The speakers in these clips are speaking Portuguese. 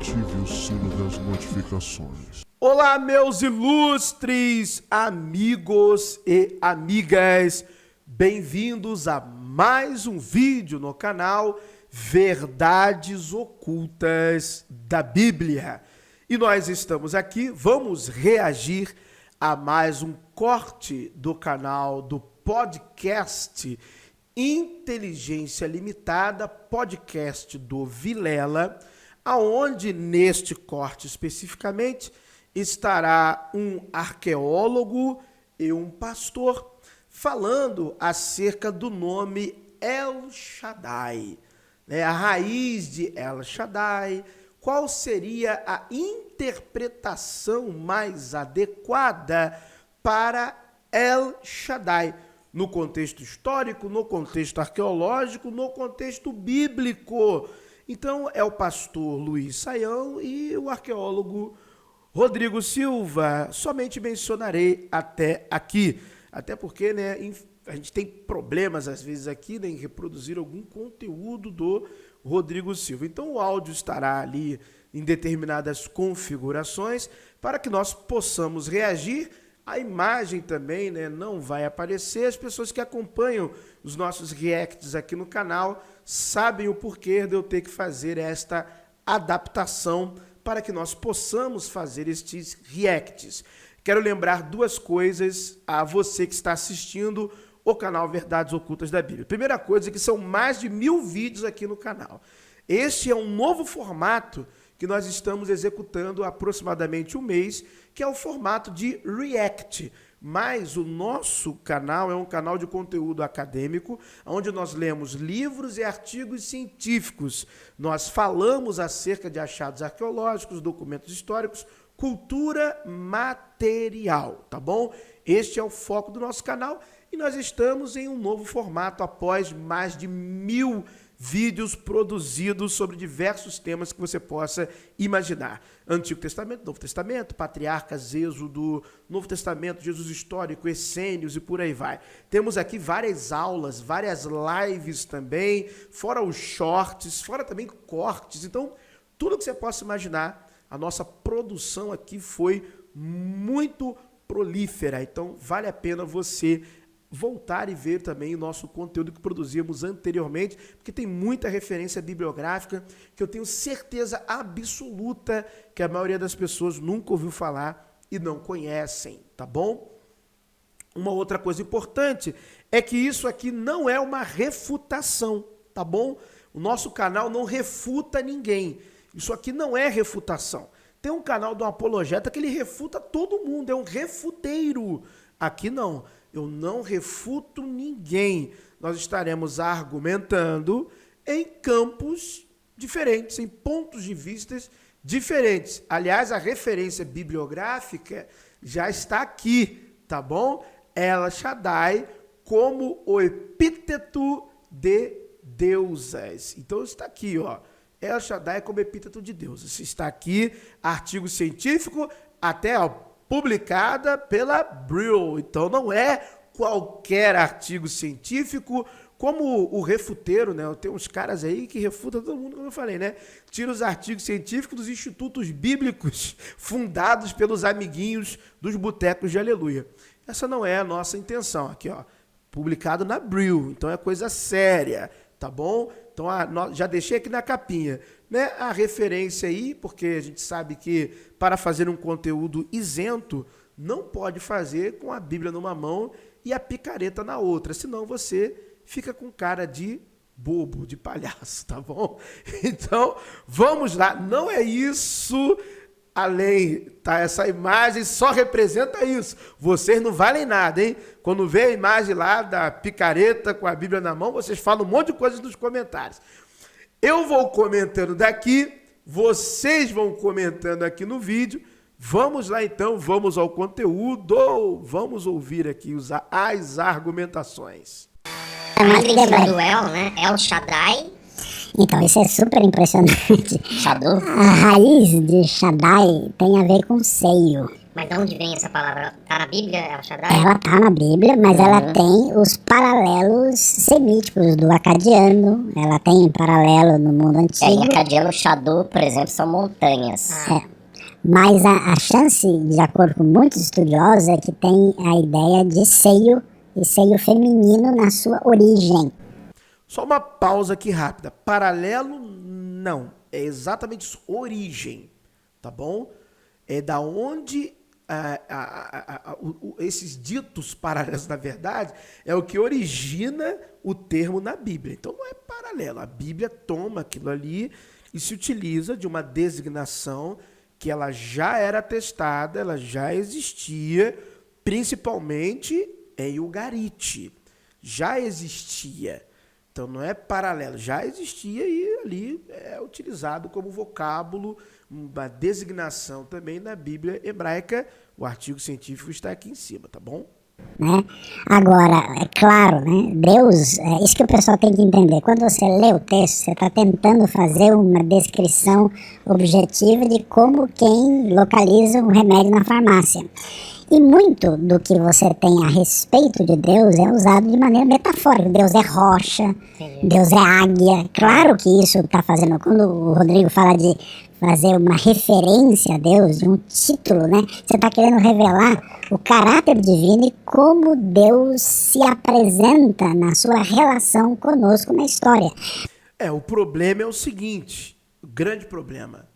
ative o sino das notificações. Olá, meus ilustres amigos e amigas, bem-vindos a mais um vídeo no canal Verdades Ocultas da Bíblia. E nós estamos aqui, vamos reagir a mais um corte do canal do podcast Inteligência Limitada, podcast do Vilela, aonde neste corte especificamente estará um arqueólogo e um pastor falando acerca do nome El Shaddai, a raiz de El Shaddai, qual seria a interpretação mais adequada para El Shaddai, no contexto histórico, no contexto arqueológico, no contexto bíblico. Então é o pastor Luiz Saião e o arqueólogo Rodrigo Silva. Somente mencionarei até aqui, até porque a gente tem problemas às vezes aqui em reproduzir algum conteúdo do Rodrigo Silva. Então o áudio estará ali em determinadas configurações para que nós possamos reagir. A imagem também não vai aparecer. As pessoas que acompanham os nossos reacts aqui no canal sabem o porquê de eu ter que fazer esta adaptação para que nós possamos fazer estes reacts. Quero lembrar duas coisas a você que está assistindo o canal Verdades Ocultas da Bíblia. Primeira coisa é que são mais de 1000 vídeos aqui no canal. Este é um novo formato que nós estamos executando há aproximadamente um mês, que é o formato de React. Mas o nosso canal é um canal de conteúdo acadêmico, onde nós lemos livros e artigos científicos. Nós falamos acerca de achados arqueológicos, documentos históricos, cultura material, tá bom? Este é o foco do nosso canal e nós estamos em um novo formato após mais de 1000 vídeos produzidos sobre diversos temas que você possa imaginar. Antigo Testamento, Novo Testamento, Patriarcas, Êxodo, Novo Testamento, Jesus Histórico, Essênios e por aí vai. Temos aqui várias aulas, várias lives também, fora os shorts, fora também cortes. Então, tudo que você possa imaginar, a nossa produção aqui foi muito prolífera. Então, vale a pena você voltar e ver também o nosso conteúdo que produzíamos anteriormente, porque tem muita referência bibliográfica que eu tenho certeza absoluta que a maioria das pessoas nunca ouviu falar e não conhecem, tá bom? Uma outra coisa importante é que isso aqui não é uma refutação, tá bom? O nosso canal não refuta ninguém. Isso aqui não é refutação. Tem um canal do apologeta que ele refuta todo mundo, é um refuteiro. Aqui não. Eu não refuto ninguém. Nós estaremos argumentando em campos diferentes, em pontos de vista diferentes. Aliás, a referência bibliográfica já está aqui, tá bom? El Shaddai como o epíteto de deusas. Então está aqui, ó. El Shaddai como epíteto de deusas. Está aqui, artigo científico, até publicada pela Brill. Então não é qualquer artigo científico, como o refuteiro, Tem uns caras aí que refutam todo mundo, como eu falei, Tira os artigos científicos dos institutos bíblicos fundados pelos amiguinhos dos botecos de aleluia. Essa não é a nossa intenção. Aqui, ó, publicado na Brill. Então é coisa séria, tá bom? Então já deixei aqui na capinha, a referência aí, porque a gente sabe que para fazer um conteúdo isento, não pode fazer com a Bíblia numa mão e a picareta na outra, senão você fica com cara de bobo, de palhaço, tá bom? Então, vamos lá, não é isso, além, tá? Essa imagem só representa isso, vocês não valem nada, hein? Quando vê a imagem lá da picareta com a Bíblia na mão, vocês falam um monte de coisas nos comentários. Eu vou comentando daqui, vocês vão comentando aqui no vídeo. Vamos lá então, vamos ao conteúdo, vamos ouvir aqui as argumentações. É mais lembra do El Shaddai. Então, isso é super impressionante. Shadow. A raiz de Shaddai tem a ver com seio. Mas de onde vem essa palavra? Tá na Bíblia, El Shaddai? Ela tá na Bíblia, mas ela tem os paralelos semíticos do acadiano, ela tem paralelo no mundo Em antigo. acadiano, Shadu, por exemplo, são montanhas. Mas a chance, de acordo com muitos estudiosos, é que tem a ideia de seio e seio feminino na sua origem. Só uma pausa aqui rápida. Paralelo, não. É exatamente isso. Origem. Tá bom? É da onde esses ditos paralelos, na verdade, é o que origina o termo na Bíblia. Então não é paralelo. A Bíblia toma aquilo ali e se utiliza de uma designação que ela já era testada, ela já existia, principalmente em Ugarite. Já existia. Então não é paralelo, já existia e ali é utilizado como vocábulo, uma designação também na Bíblia hebraica. O artigo científico está aqui em cima, tá bom? Né? Agora, é claro, né? Deus, é isso que o pessoal tem que entender. Quando você lê o texto, você está tentando fazer uma descrição objetiva de como quem localiza um remédio na farmácia. E muito do que você tem a respeito de Deus é usado de maneira metafórica. Deus é rocha, Deus é águia. Claro que isso está fazendo, quando o Rodrigo fala de fazer uma referência a Deus, de um título, né? Você está querendo revelar o caráter divino e como Deus se apresenta na sua relação conosco na história. O problema é o seguinte, o grande problema,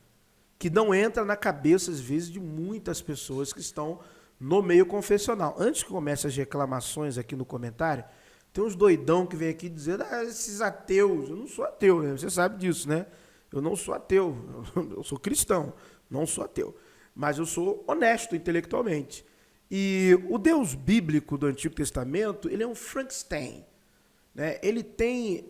que não entra na cabeça, às vezes, de muitas pessoas que estão no meio confessional. Antes que comece as reclamações aqui no comentário, tem uns doidão que vem aqui dizendo, esses ateus, eu não sou ateu, né? Você sabe disso, né? Eu não sou ateu, eu sou cristão, não sou ateu, mas eu sou honesto intelectualmente. E o Deus bíblico do Antigo Testamento, ele é um Frankenstein, né? Ele tem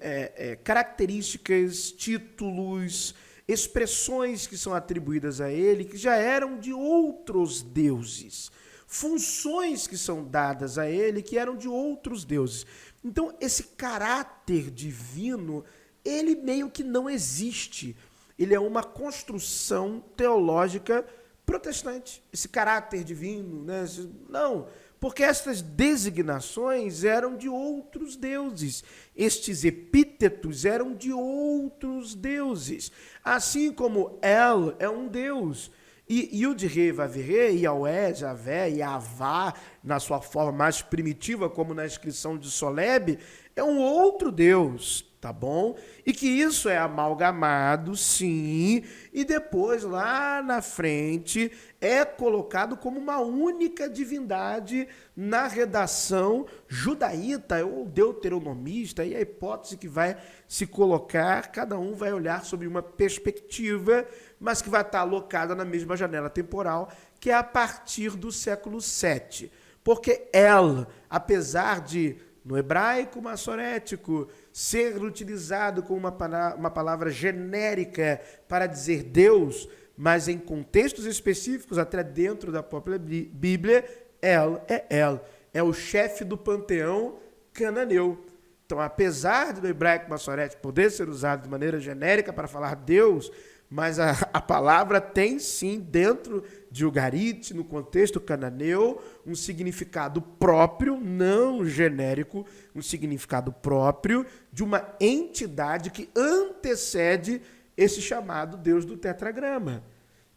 características, títulos, expressões que são atribuídas a ele, que já eram de outros deuses, funções que são dadas a ele, que eram de outros deuses. Então, esse caráter divino, ele meio que não existe. Ele é uma construção teológica protestante. Esse caráter divino, né? Não, porque essas designações eram de outros deuses. Estes epítetos eram de outros deuses. Assim como El é um deus. E Yud-Re, Vav-Re, Yahweh, Javé, Yavá, na sua forma mais primitiva, como na inscrição de Soleb, é um outro Deus, tá bom? E que isso é amalgamado, sim, e depois, lá na frente, é colocado como uma única divindade na redação judaíta ou deuteronomista, e a hipótese que vai se colocar, cada um vai olhar sob uma perspectiva, mas que vai estar alocada na mesma janela temporal, que é a partir do século VII. Porque El, apesar de, no hebraico massorético, ser utilizado como uma palavra genérica para dizer Deus, mas em contextos específicos, até dentro da própria Bíblia, El é El. É o chefe do panteão cananeu. Então, apesar do hebraico massorético poder ser usado de maneira genérica para falar Deus, mas a palavra tem sim, dentro de Ugarite, no contexto cananeu, um significado próprio, não genérico, um significado próprio de uma entidade que antecede esse chamado Deus do tetragrama.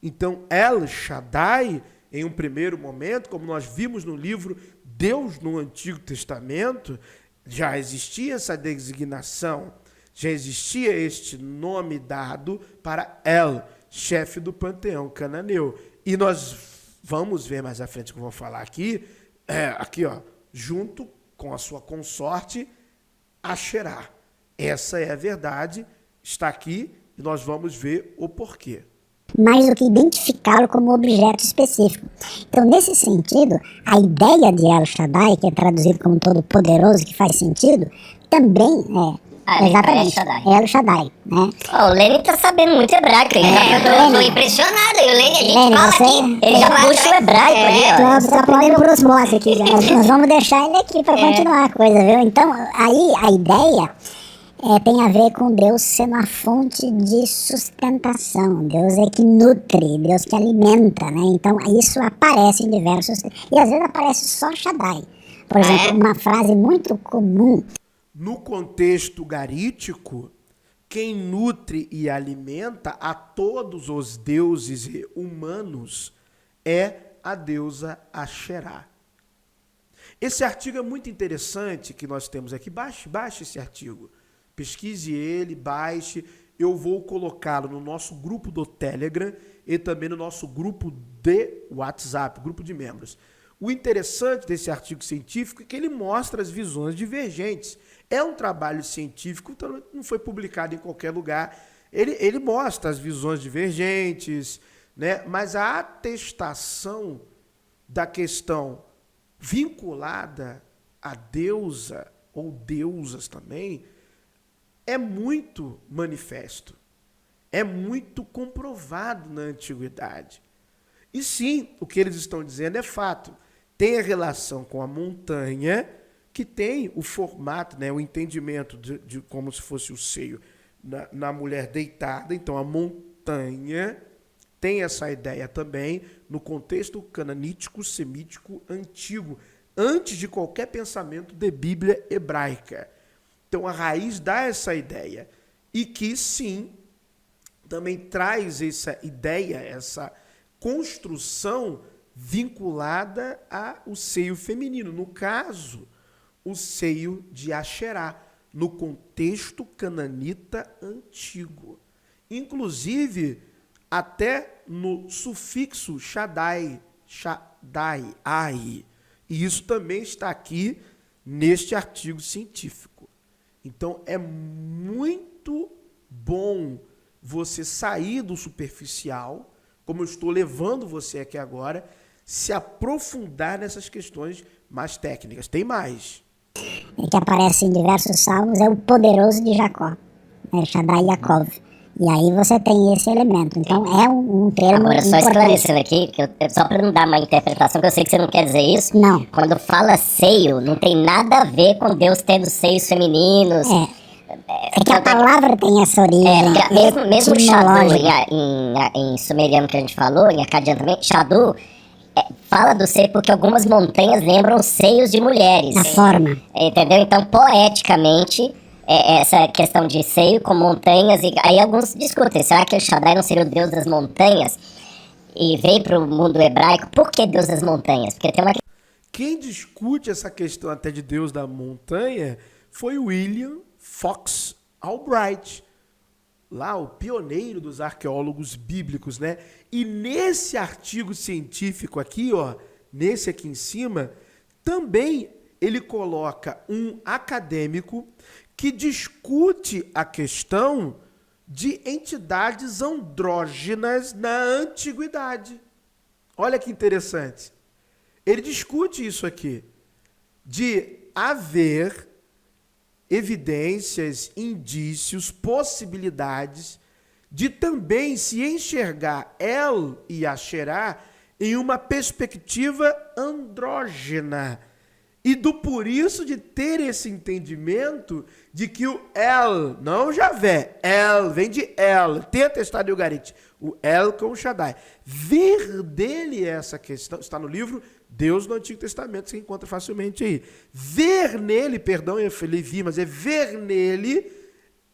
Então, El Shaddai, em um primeiro momento, como nós vimos no livro Deus no Antigo Testamento, já existia essa designação, já existia este nome dado para El, chefe do panteão cananeu. E nós vamos ver mais à frente, que eu vou falar aqui, junto com a sua consorte, Asherá. Essa é a verdade, está aqui, e nós vamos ver o porquê. Mais do que identificá-lo como objeto específico. Então, nesse sentido, a ideia de El Shaddai, que é traduzido como todo-poderoso, que faz sentido, também exatamente, El Shaddai, né? O Lênin tá sabendo muito hebraico, eu tô impressionado. E o Lênin, a gente Lênin, fala você- aqui, ele já puxa o hebraico ali, ó. Você tá podendo por osmose aqui, já. Nós vamos deixar ele aqui para continuar a coisa, viu? Então, aí a ideia Tem a ver com Deus sendo a fonte de sustentação. Deus é que nutre, Deus que alimenta, né? Então isso aparece em diversos... E às vezes aparece só Shaddai. Por exemplo, uma frase muito comum. No contexto garítico, quem nutre e alimenta a todos os deuses humanos é a deusa Asherá. Esse artigo é muito interessante que nós temos aqui. Baixe esse artigo. Pesquise ele, baixe. Eu vou colocá-lo no nosso grupo do Telegram e também no nosso grupo de WhatsApp, grupo de membros. O interessante desse artigo científico é que ele mostra as visões divergentes. É um trabalho científico, então não foi publicado em qualquer lugar. Ele mostra as visões divergentes, né? Mas a atestação da questão vinculada à deusa, ou deusas também, é muito manifesto, é muito comprovado na antiguidade. E sim, o que eles estão dizendo é fato. Tem a relação com a montanha, que tem o formato, né, o entendimento de como se fosse o seio na mulher deitada. Então, a montanha tem essa ideia também no contexto cananítico, semítico, antigo, antes de qualquer pensamento de Bíblia hebraica. Então, a raiz dá essa ideia. E que, sim, também traz essa ideia, essa construção vinculada ao seio feminino. No caso, o seio de Asherá, no contexto cananita antigo. Inclusive, até no sufixo Shaddai, Ai. E isso também está aqui neste artigo científico. Então, é muito bom você sair do superficial, como eu estou levando você aqui agora, se aprofundar nessas questões mais técnicas. Tem mais. Que aparece em diversos salmos, é o poderoso de Jacó, Shaddai Yaakov. E aí você tem esse elemento. Então é um termo Agora, só importante. esclarecendo aqui, só para não dar uma interpretação, que eu sei que você não quer dizer isso. Não. Quando fala seio, não tem nada a ver com Deus tendo seios femininos. É que a palavra tem essa origem. Mesmo Shadu, etimológica. em sumeriano que a gente falou, em acadiano também, Shadu fala do seio porque algumas montanhas lembram seios de mulheres. A forma. Entendeu? Então, poeticamente, essa questão de seio com montanhas, e aí alguns discutem, será que o Shaddai não seria o deus das montanhas? E veio para o mundo hebraico, por que deus das montanhas? Porque tem uma... Quem discute essa questão até de Deus da montanha foi William Fox Albright, lá o pioneiro dos arqueólogos bíblicos, né? E nesse artigo científico aqui, ó, nesse aqui em cima, também ele coloca um acadêmico que discute a questão de entidades andrógenas na antiguidade. Olha que interessante. Ele discute isso aqui, de haver evidências, indícios, possibilidades de também se enxergar El e Asherá em uma perspectiva andrógena. E por isso de ter esse entendimento de que o El, não Javé, El, vem de El, tem atestado em Ugarit, o El com o Shaddai. Ver dele essa questão, está no livro Deus no Antigo Testamento, você encontra facilmente aí. Ver nele, perdão, eu falei vi, mas é ver nele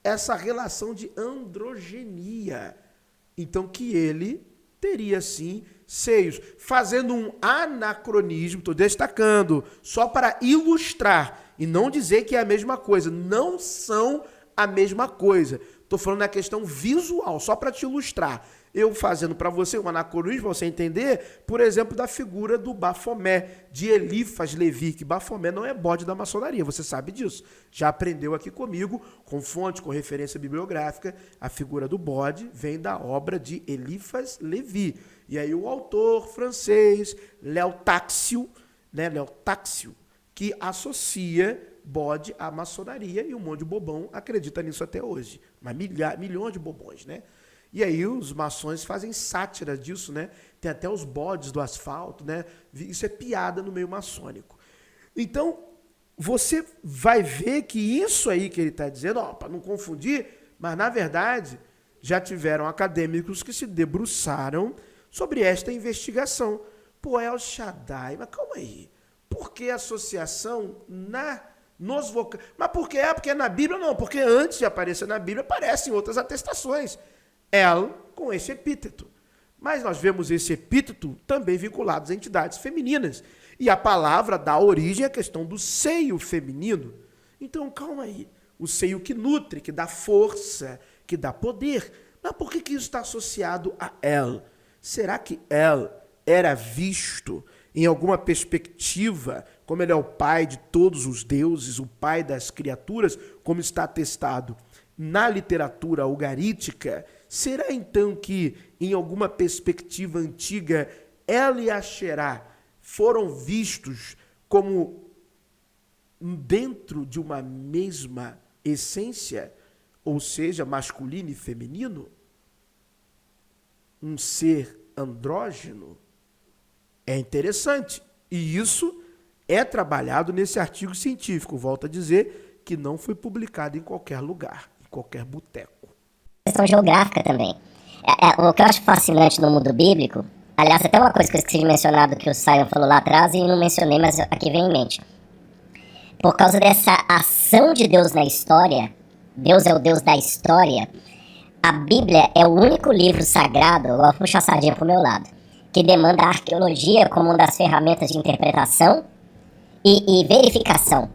essa relação de androgenia. Então que ele teria sim seios, fazendo um anacronismo, estou destacando, só para ilustrar e não dizer que é a mesma coisa. Não são a mesma coisa. Estou falando da questão visual, só para te ilustrar. Eu fazendo para você um anacronismo, para você entender, por exemplo, da figura do Bafomé, de Elifas Levi, que Bafomé não é bode da maçonaria, você sabe disso. Já aprendeu aqui comigo, com fonte, com referência bibliográfica, a figura do bode vem da obra de Elifas Levi. E aí o autor francês, Léo Taxil, né, Léo Taxil, que associa bode à maçonaria, e um monte de bobão acredita nisso até hoje. Mas milhões de bobões, né? E aí os maçons fazem sátira disso, né? Tem até os bodes do asfalto, né? Isso é piada no meio maçônico. Então, você vai ver que isso aí que ele está dizendo, para não confundir, mas na verdade já tiveram acadêmicos que se debruçaram sobre esta investigação. Pô, El Shaddai, mas calma aí. Por que associação nos vocais? Mas por que? Porque é na Bíblia? Não, porque antes de aparecer na Bíblia, aparecem outras atestações. El com esse epíteto. Mas nós vemos esse epíteto também vinculado às entidades femininas. E a palavra dá origem à questão do seio feminino. Então, calma aí. O seio que nutre, que dá força, que dá poder. Mas por que isso está associado a El? Será que El era visto em alguma perspectiva, como ele é o pai de todos os deuses, o pai das criaturas, como está atestado na literatura ugarítica? Será então que, em alguma perspectiva antiga, El e Asherá foram vistos como dentro de uma mesma essência, ou seja, masculino e feminino? Um ser andrógeno? É interessante. E isso é trabalhado nesse artigo científico. Volto a dizer que não foi publicado em qualquer lugar, em qualquer boteco. Questão geográfica também. O que eu acho fascinante no mundo bíblico, aliás, até uma coisa que eu esqueci de mencionar do que o Sion falou lá atrás e não mencionei, mas aqui vem em mente. Por causa dessa ação de Deus na história, Deus é o Deus da história, a Bíblia é o único livro sagrado, eu vou puxar a sardinha pro meu lado, que demanda a arqueologia como uma das ferramentas de interpretação e verificação.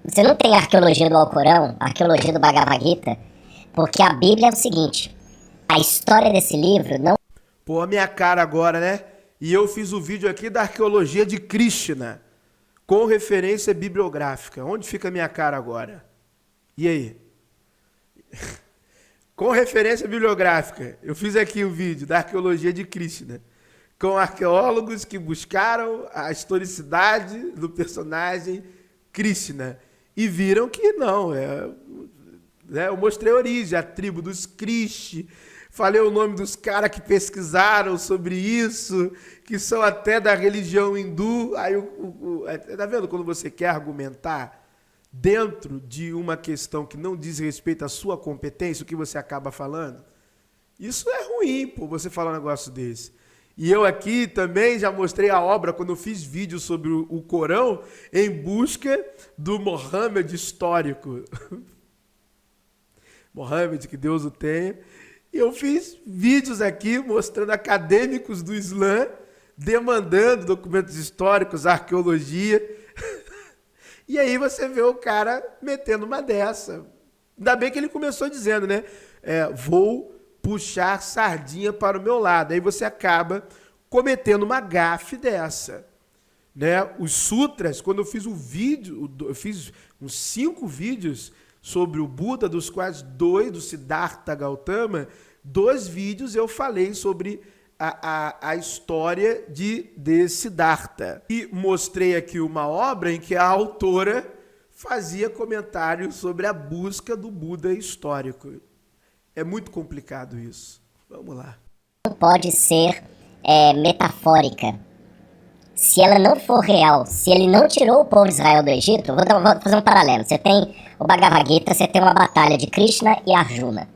Você não tem arqueologia do Alcorão, arqueologia do Bhagavad Gita, porque a Bíblia é o seguinte, a história desse livro não... Pô, a minha cara agora, né? E eu fiz o vídeo aqui da arqueologia de Krishna, com referência bibliográfica. Onde fica a minha cara agora? E aí? Com referência bibliográfica, eu fiz aqui o vídeo da arqueologia de Krishna, com arqueólogos que buscaram a historicidade do personagem Krishna e viram que não, eu mostrei a origem, a tribo dos Krish, falei o nome dos caras que pesquisaram sobre isso, que são até da religião hindu. Aí, tá vendo quando você quer argumentar dentro de uma questão que não diz respeito à sua competência, o que você acaba falando? Isso é ruim, pô, você falar um negócio desse. E eu aqui também já mostrei a obra, quando eu fiz vídeo sobre o Corão, em busca do Mohammed histórico. Mohammed, que Deus o tenha. E eu fiz vídeos aqui mostrando acadêmicos do Islã demandando documentos históricos, arqueologia. E aí você vê o cara metendo uma dessa. Ainda bem que ele começou dizendo, né? Vou puxar sardinha para o meu lado. Aí você acaba cometendo uma gafe dessa. Né? Os sutras, quando eu fiz o vídeo, eu fiz uns 5 vídeos sobre o Buda, dos quais 2 do Siddhartha Gautama, 2 vídeos eu falei sobre a história de Siddhartha. E mostrei aqui uma obra em que a autora fazia comentários sobre a busca do Buda histórico. É muito complicado isso. Vamos lá. Não pode ser metafórica. Se ela não for real, se ele não tirou o povo de Israel do Egito, vou fazer um paralelo. Você tem o Bhagavad Gita, você tem uma batalha de Krishna e Arjuna.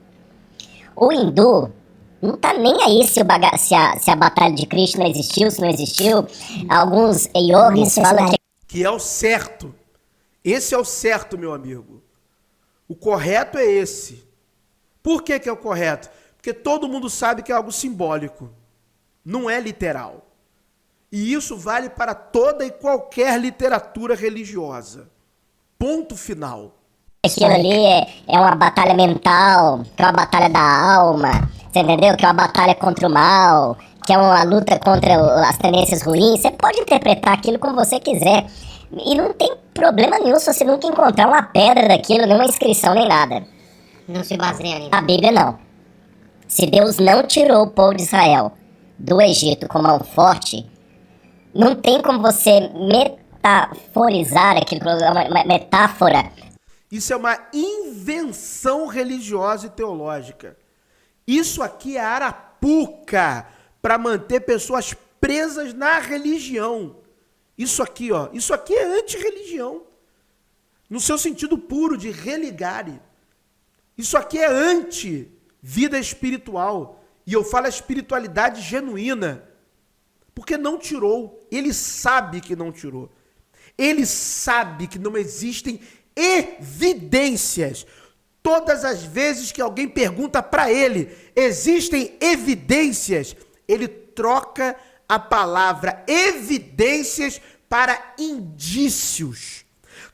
O hindu não tá nem aí se a batalha de Krishna existiu, se não existiu. Alguns yogis falam que é o certo. Esse é o certo, meu amigo. O correto é esse. Por que é o correto? Porque todo mundo sabe que é algo simbólico. Não é literal. E isso vale para toda e qualquer literatura religiosa. Ponto final. Aquilo ali é uma batalha mental, que é uma batalha da alma, você entendeu? Que é uma batalha contra o mal, que é uma luta contra as tendências ruins. Você pode interpretar aquilo como você quiser. E não tem problema nenhum se você nunca encontrar uma pedra daquilo, nenhuma inscrição, nem nada. Não se baseia em... A Bíblia não. Se Deus não tirou o povo de Israel do Egito com mão forte, não tem como você metaforizar aquilo, uma metáfora. Isso é uma invenção religiosa e teológica. Isso aqui é arapuca para manter pessoas presas na religião. Isso aqui, ó, isso aqui é anti-religião. No seu sentido puro de religare. Isso aqui é anti-vida espiritual. E eu falo a espiritualidade genuína. Porque não tirou. Ele sabe que não tirou. Ele sabe que não existem evidências. Todas as vezes que alguém pergunta para ele, existem evidências, ele troca a palavra evidências para indícios.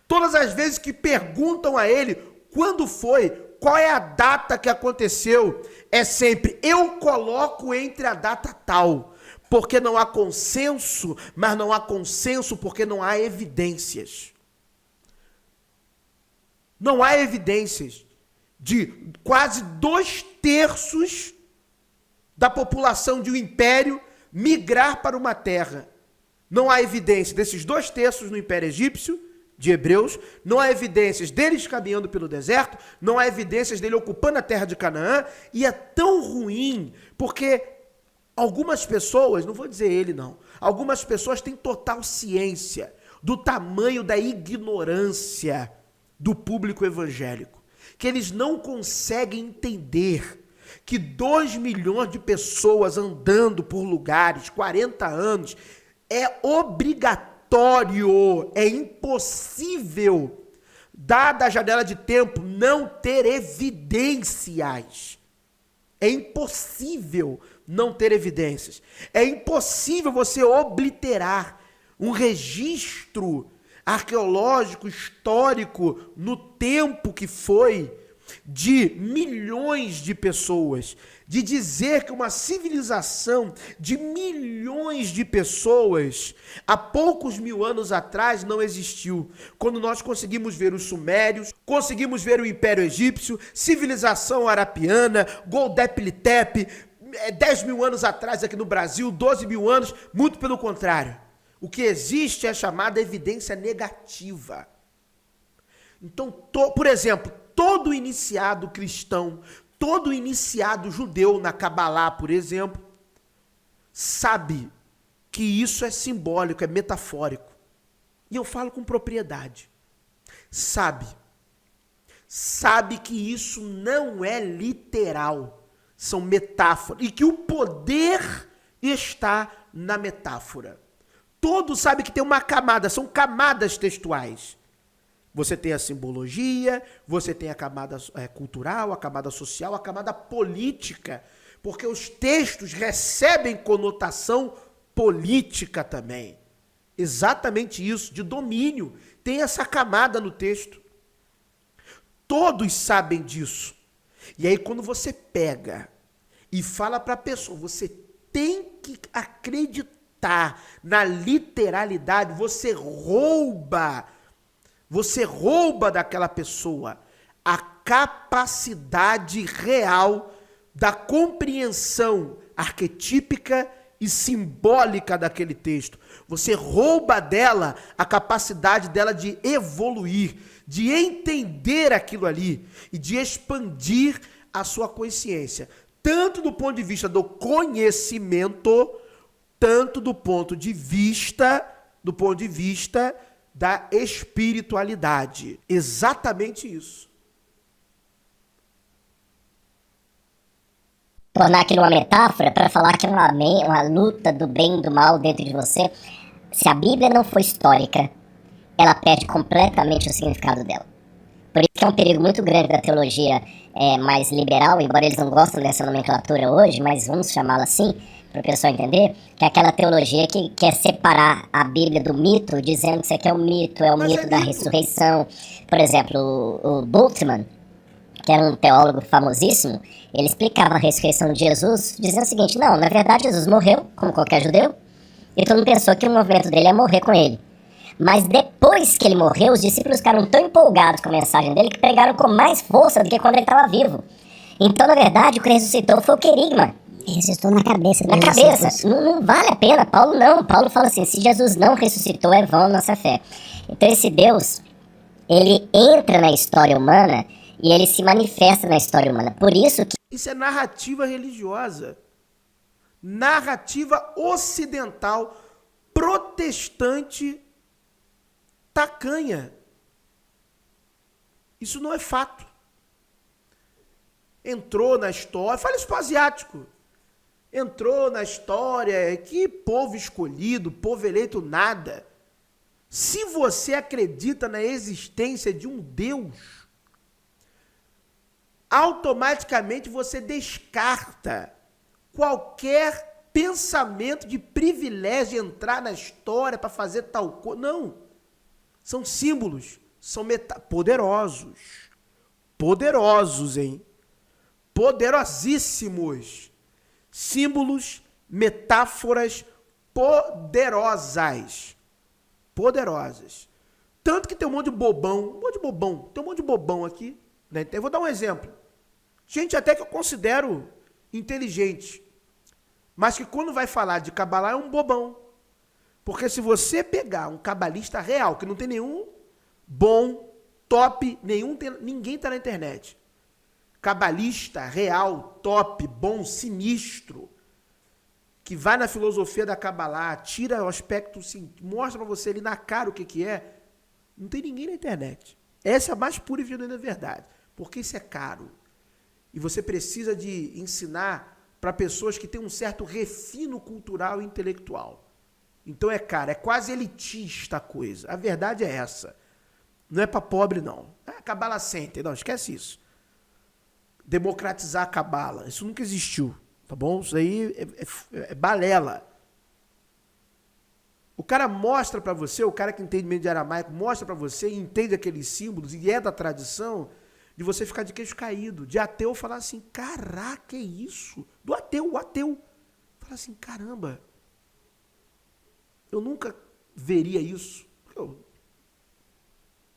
Todas as vezes que perguntam a ele quando foi, qual é a data que aconteceu, é sempre eu coloco entre a data tal, porque não há consenso, mas não há consenso porque não há evidências. Não há evidências de quase 2/3 da população de um império migrar para uma terra. Não há evidência desses 2/3 no Império Egípcio, de Hebreus, não há evidências deles caminhando pelo deserto, não há evidências dele ocupando a terra de Canaã, e é tão ruim, porque algumas pessoas, não vou dizer ele não, algumas pessoas têm total ciência do tamanho da ignorância do público evangélico, que eles não conseguem entender que 2 milhões de pessoas andando por lugares, 40 anos, é obrigatório, é impossível, dada a janela de tempo, não ter evidências. É impossível não ter evidências. É impossível você obliterar um registro arqueológico, histórico, no tempo que foi, de milhões de pessoas, de dizer que uma civilização de milhões de pessoas, há poucos mil anos atrás, não existiu. Quando nós conseguimos ver os sumérios, conseguimos ver o Império Egípcio, civilização arapiana, Göbekli Tepe, 10 mil anos atrás aqui no Brasil, 12 mil anos, muito pelo contrário. O que existe é a chamada evidência negativa. Então, por exemplo, todo iniciado cristão, todo iniciado judeu na Cabalá, por exemplo, sabe que isso é simbólico, é metafórico. E eu falo com propriedade. Sabe que isso não é literal, são metáforas, e que o poder está na metáfora. Todos sabem que tem uma camada, são camadas textuais. Você tem a simbologia, você tem a camada cultural, a camada social, a camada política, porque os textos recebem conotação política também. Exatamente isso, de domínio. Tem essa camada no texto. Todos sabem disso. E aí quando você pega e fala para a pessoa, você tem que acreditar na literalidade, você rouba daquela pessoa a capacidade real da compreensão arquetípica e simbólica daquele texto. Você rouba dela a capacidade dela de evoluir, de entender aquilo ali e de expandir a sua consciência, tanto do ponto de vista do conhecimento, tanto do ponto de vista da espiritualidade. Exatamente isso. Tornar aquilo uma metáfora para falar que é uma luta do bem e do mal dentro de você. Se a Bíblia não for histórica, ela perde completamente o significado dela. Por isso que é um perigo muito grande da teologia mais liberal, embora eles não gostem dessa nomenclatura hoje, mas vamos chamá-la assim, para o pessoal entender, que é aquela teologia que quer separar a Bíblia do mito, dizendo que isso aqui é um mito, Mas mito é da mito. ressurreição. Por exemplo, o Bultmann, que era um teólogo famosíssimo, ele explicava a ressurreição de Jesus dizendo o seguinte: não, na verdade Jesus morreu, como qualquer judeu, e todo mundo pensou que o movimento dele ia morrer com ele. Mas depois que ele morreu, os discípulos ficaram tão empolgados com a mensagem dele que pregaram com mais força do que quando ele estava vivo. Então, na verdade, o que ressuscitou foi o querigma. Ressuscitou na cabeça. Na cabeça. Não vale a pena. Paulo não. Paulo fala assim: se Jesus não ressuscitou, é vão a nossa fé. Então esse Deus, ele entra na história humana e ele se manifesta na história humana. Por isso que... Isso é narrativa religiosa. Narrativa ocidental. protestante tacanha. Isso não é fato. Entrou na história, fala isso para o asiático. Entrou na história, que povo escolhido, povo eleito, nada. Se você acredita na existência de um Deus, automaticamente você descarta qualquer pensamento de privilégio de entrar na história para fazer tal coisa. Não. São símbolos, são poderosos. Poderosos, hein? Poderosíssimos. Símbolos, metáforas poderosas. Poderosas. Tanto que tem um monte de bobão. Tem um monte de bobão aqui. Né? Eu vou dar um exemplo. Gente até que eu considero inteligente. Mas que quando vai falar de cabalá é um bobão. Porque se você pegar um cabalista real, que não tem nenhum bom, top, ninguém está na internet. Cabalista real, top, bom, sinistro, que vai na filosofia da cabalá, tira o aspecto, mostra para você ali na cara o que é, não tem ninguém na internet. Essa é a mais pura e genuína verdade. Porque isso é caro. E você precisa de ensinar para pessoas que têm um certo refino cultural e intelectual. Então é caro, é quase elitista a coisa. A verdade é essa. Não é para pobre, não. É Cabala Center, não, esquece isso. Democratizar a cabala, isso nunca existiu, tá bom? Isso aí é balela. O cara mostra para você, o cara que entende meio de aramaico, mostra para você e entende aqueles símbolos e é da tradição de você ficar de queixo caído, de ateu falar assim, caraca, é isso? Do ateu, o ateu. Fala assim, caramba, eu nunca veria isso. Eu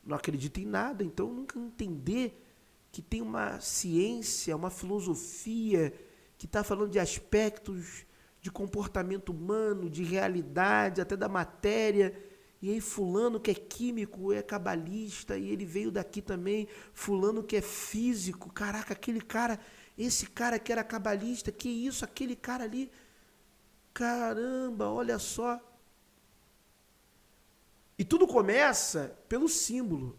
não acredito em nada, então eu nunca entender que tem uma ciência, uma filosofia que está falando de aspectos de comportamento humano, de realidade, até da matéria. E aí fulano que é químico é cabalista e ele veio daqui também. Fulano que é físico, caraca, aquele cara, esse cara que era cabalista, que isso, aquele cara ali. Caramba, olha só. E tudo começa pelo símbolo.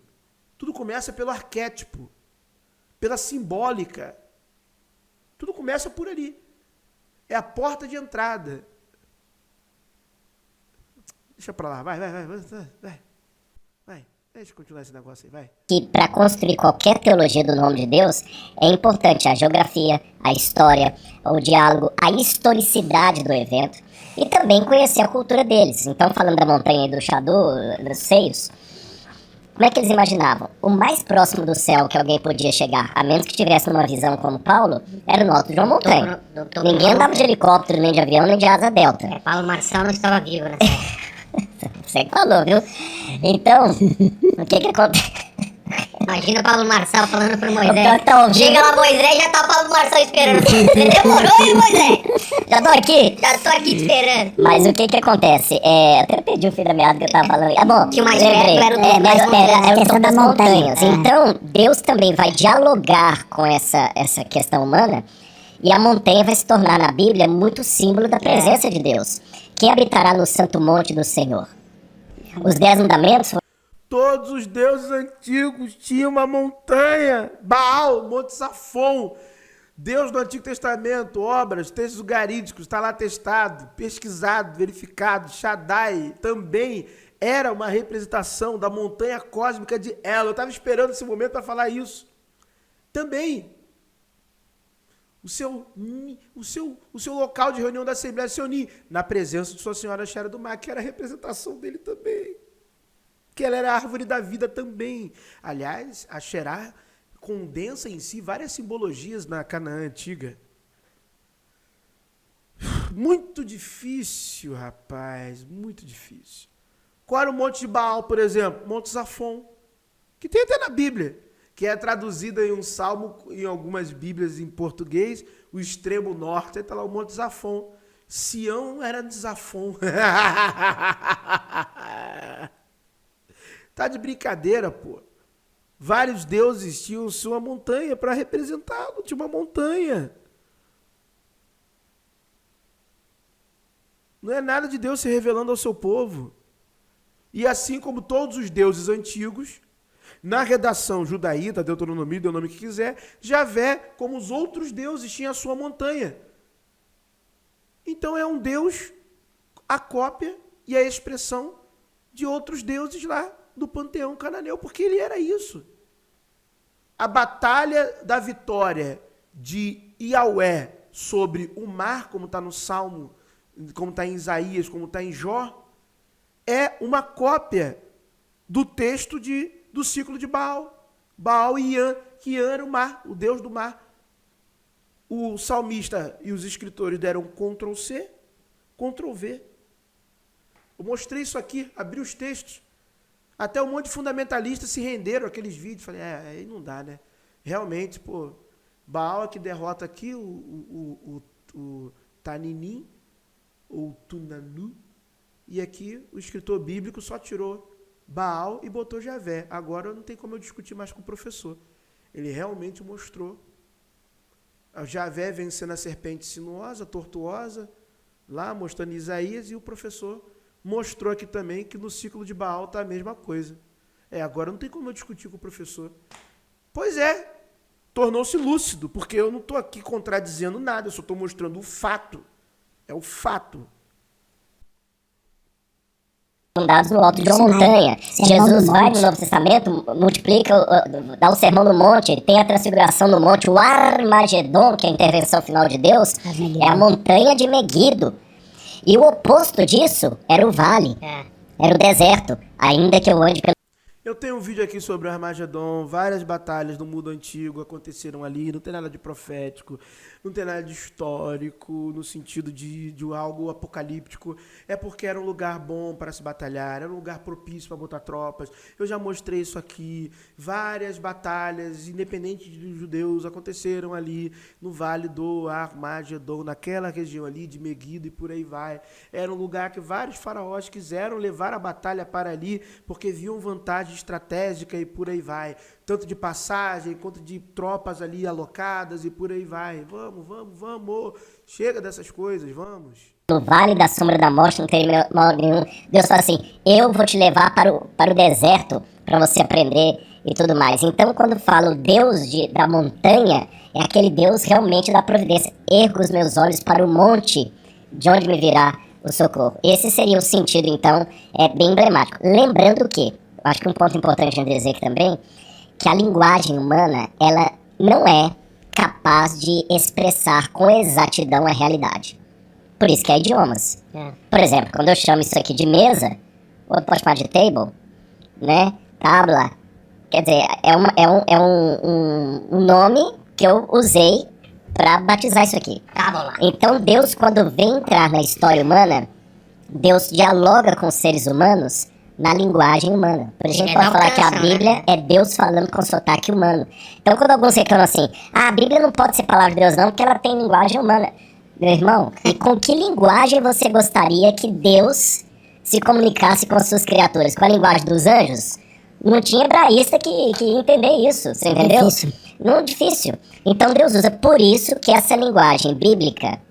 Tudo começa pelo arquétipo. Pela simbólica. Tudo começa por ali. É a porta de entrada. Deixa pra lá, vai. Deixa eu continuar esse negócio aí, vai. Que para construir qualquer teologia do nome de Deus, é importante a geografia, a história, o diálogo, a historicidade do evento e também conhecer a cultura deles. Então, falando da montanha e do Shadow, dos seios, como é que eles imaginavam? O mais próximo do céu que alguém podia chegar, a menos que tivesse uma visão como Paulo, era no alto de uma montanha. Ninguém andava de helicóptero, nem de avião, nem de asa delta. Paulo Marçal não estava vivo, né? Você que falou, viu? Então, o que acontece? Imagina Paulo Marçal falando pro Moisés. Então, Chega lá, Moisés, já tá o Paulo Marçal esperando. Você demorou, hein, Moisés? Já tô aqui. Já tô aqui esperando. Mas o que acontece? Até perdi o fio da meada que eu tava falando. É bom, Que o mais lembrei. perto era o do- mais perto a era o questão topo da das montanha. montanhas. Então, Deus também vai dialogar com essa questão humana e a montanha vai se tornar na Bíblia muito símbolo da presença de Deus. Quem habitará no santo monte do Senhor? Os 10 mandamentos. Todos os deuses antigos tinham uma montanha. Baal, Monte Safon. Deus do Antigo Testamento, obras, textos garídicos, está lá testado, pesquisado, verificado. Shaddai também era uma representação da montanha cósmica de Ela. Eu estava esperando esse momento para falar isso. Também. O seu local de reunião da Assembleia se unir na presença de Sua Senhora Xera do Mar, que era a representação dele também. Que ela era a árvore da vida também. Aliás, a Xerá condensa em si várias simbologias na Canaã antiga. Muito difícil, rapaz, muito difícil. Qual era o Monte de Baal, por exemplo? Monte Zafon, que tem até na Bíblia, que é traduzida em um salmo, em algumas Bíblias em português, o extremo norte, aí está lá o Monte Zafon. Sião era de Zafon. Tá de brincadeira, pô. Vários deuses tinham sua montanha para representá-lo. Tinha uma montanha. Não é nada de Deus se revelando ao seu povo. E assim como todos os deuses antigos, na redação judaíta, Deuteronomia, dê o nome que quiser, Javé, como os outros deuses, tinha a sua montanha. Então é um Deus, a cópia e a expressão de outros deuses lá do panteão cananeu, porque ele era isso. A batalha da vitória de Yahweh sobre o mar, como está no Salmo, como está em Isaías, como está em Jó, é uma cópia do texto do ciclo de Baal. Baal e Ian, que Ian era o mar, o deus do mar. O salmista e os escritores deram Ctrl+C, Ctrl+V. Eu mostrei isso aqui, abri os textos. Até um monte de fundmentalistas se renderam àqueles vídeos. Falei, aí não dá, né? Realmente, pô, Baal é que derrota aqui o Taninim, ou Tunanu, e aqui o escritor bíblico só tirou Baal e botou Javé. Agora não tem como eu discutir mais com o professor. Ele realmente mostrou. A Javé vencendo a serpente sinuosa, tortuosa, lá mostrando Isaías, e o professor mostrou aqui também que no ciclo de Baal está a mesma coisa. Agora não tem como eu discutir com o professor. Pois é, tornou-se lúcido, porque eu não estou aqui contradizendo nada, eu só estou mostrando o fato. É o fato. Fundados no alto de uma montanha. Jesus vai no Novo Testamento, multiplica, dá o sermão no monte, tem a transfiguração no monte, o Armagedon, que é a intervenção final de Deus, é a montanha de Meguido. E o oposto disso era o vale, era o deserto, ainda que eu ande pelo... Eu tenho um vídeo aqui sobre o Armagedon, várias batalhas do mundo antigo aconteceram ali, não tem nada de profético, não tem nada de histórico, no sentido de algo apocalíptico, é porque era um lugar bom para se batalhar, era um lugar propício para botar tropas. Eu já mostrei isso aqui, várias batalhas, independente dos judeus, aconteceram ali no Vale do Armagedon, naquela região ali de Meguido e por aí vai. Era um lugar que vários faraós quiseram levar a batalha para ali, porque viam vantagem estratégica e por aí vai. Tanto de passagem, quanto de tropas ali alocadas e por aí vai. Vamos. Chega dessas coisas, vamos. No vale da sombra da morte não tem mal nenhum. Deus fala assim, eu vou te levar para o deserto para você aprender e tudo mais. Então, quando falo Deus da montanha, é aquele Deus realmente da providência. Ergo os meus olhos para o monte, de onde me virá o socorro. Esse seria o sentido, então, bem emblemático. Lembrando que, acho que um ponto importante a dizer aqui também, que a linguagem humana, ela não é capaz de expressar com exatidão a realidade. Por isso que é idiomas. Por exemplo, quando eu chamo isso aqui de mesa, ou pode chamar de table, né? Tabla. Quer dizer, é um nome que eu usei para batizar isso aqui. Tábula. Então Deus, quando vem entrar na história humana, Deus dialoga com os seres humanos na linguagem humana. Por isso a gente pode falar que a Bíblia é Deus falando com sotaque humano. Então quando alguns reclamam assim, a Bíblia não pode ser palavra de Deus não, porque ela tem linguagem humana. Meu irmão, e com que linguagem você gostaria que Deus se comunicasse com as suas criaturas? Com a linguagem dos anjos? Não tinha hebraísta que ia entender isso, você entendeu? Difícil. Não, difícil. Então Deus usa, por isso que essa linguagem bíblica,